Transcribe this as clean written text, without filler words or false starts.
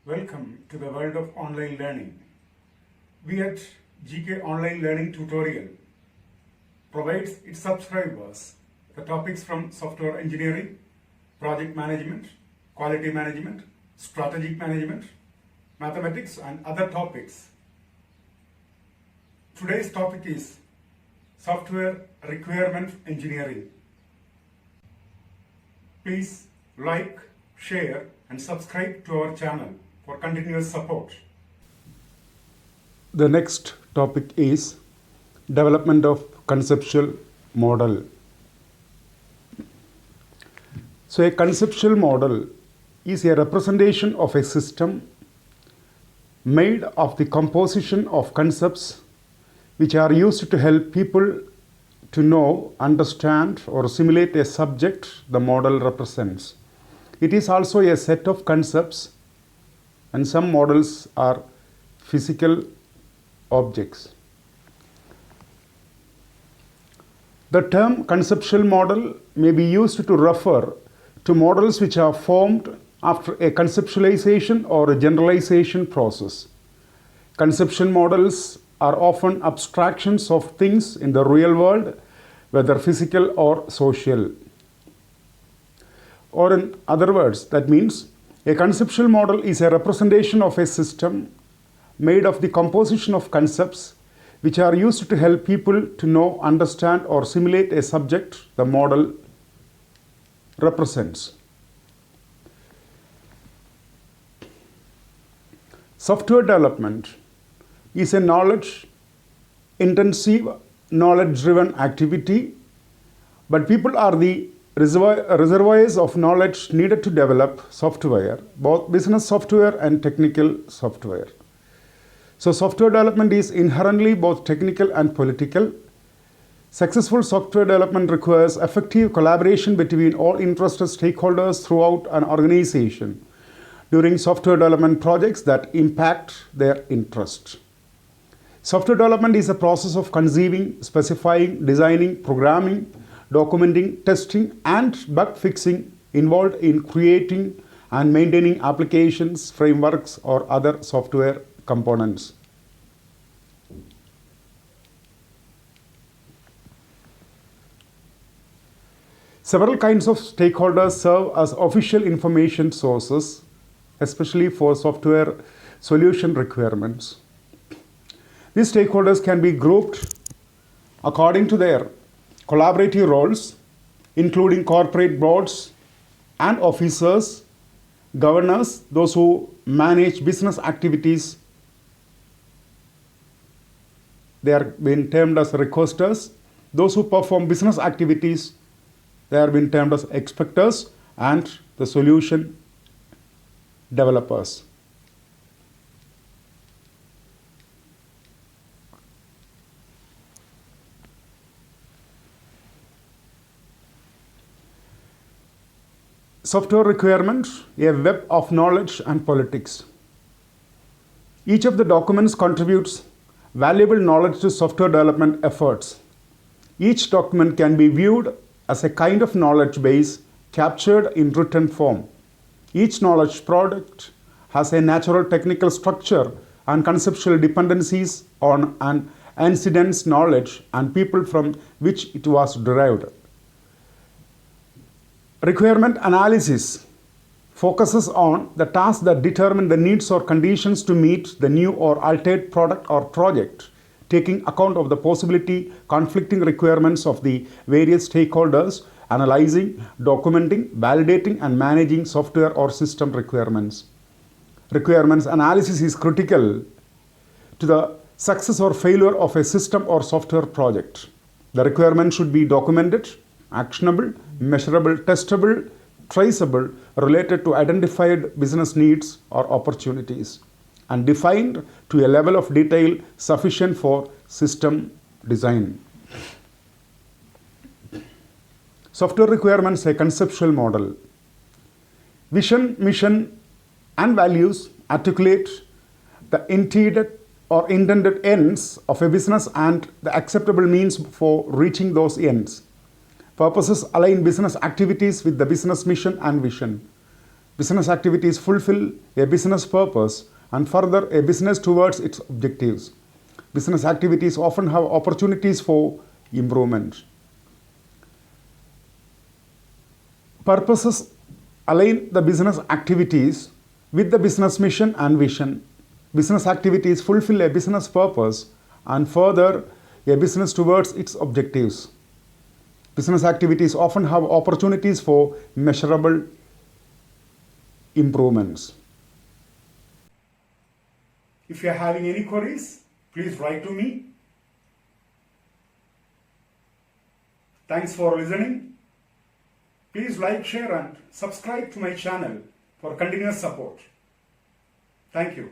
Welcome to the world of online learning. We at GK Online Learning Tutorial provides its subscribers the topics from software engineering, project management, quality management, strategic management, mathematics and other topics. Today's topic is software requirement engineering. Please like, share and subscribe to our channel for continuous support. The next topic is development of conceptual model. So a conceptual model is a representation of a system made of the composition of concepts which are used to help people to know, understand or simulate a subject the model represents. It is also a set of concepts, and some models are physical objects. The term conceptual model may be used to refer to models which are formed after a conceptualization or a generalization process. Conceptual models are often abstractions of things in the real world, whether physical or social. Or in other words, that means a conceptual model is a representation of a system made of the composition of concepts which are used to help people to know, understand or simulate a subject the model represents. Software development is a knowledge-intensive, knowledge-driven activity, but people are the reservoirs of knowledge needed to develop software, both business software and technical software. So software development is inherently both technical and political. Successful software development requires effective collaboration between all interested stakeholders throughout an organization during software development projects that impact their interest. Software development is a process of conceiving, specifying, designing, programming, documenting, testing, and bug fixing involved in creating and maintaining applications, frameworks, or other software components. Several kinds of stakeholders serve as official information sources, especially for software solution requirements. These stakeholders can be grouped according to their collaborative roles, including corporate boards and officers, governors, those who manage business activities. They are being termed as requesters. Those who perform business activities, they are being termed as expectors, and the solution developers. Software requirement, a web of knowledge and politics. Each of the documents contributes valuable knowledge to software development efforts. Each document can be viewed as a kind of knowledge base captured in written form. Each knowledge product has a natural technical structure and conceptual dependencies on an antecedent's knowledge and people from which it was derived. Requirement analysis focuses on the tasks that determine the needs or conditions to meet the new or altered product or project, taking account of the possibility conflicting requirements of the various stakeholders, analyzing, documenting, validating, and managing software or system requirements. Requirements analysis is critical to the success or failure of a system or software project. The requirement should be documented, actionable, measurable, testable, traceable, related to identified business needs or opportunities, and defined to a level of detail sufficient for system design. Software requirements, a conceptual model. Vision, mission, and values articulate the intended or intended ends of a business and the acceptable means for reaching those ends. Purposes align business activities with the business mission and vision. Business activities fulfill a business purpose and further a business towards its objectives. Business activities often have opportunities for improvement. Purposes align the business activities with the business mission and vision. Business activities fulfill a business purpose and further a business towards its objectives. Business activities often have opportunities for measurable improvements. If you are having any queries, please write to me. Thanks for listening. Please like, share and subscribe to my channel for continuous support. Thank you.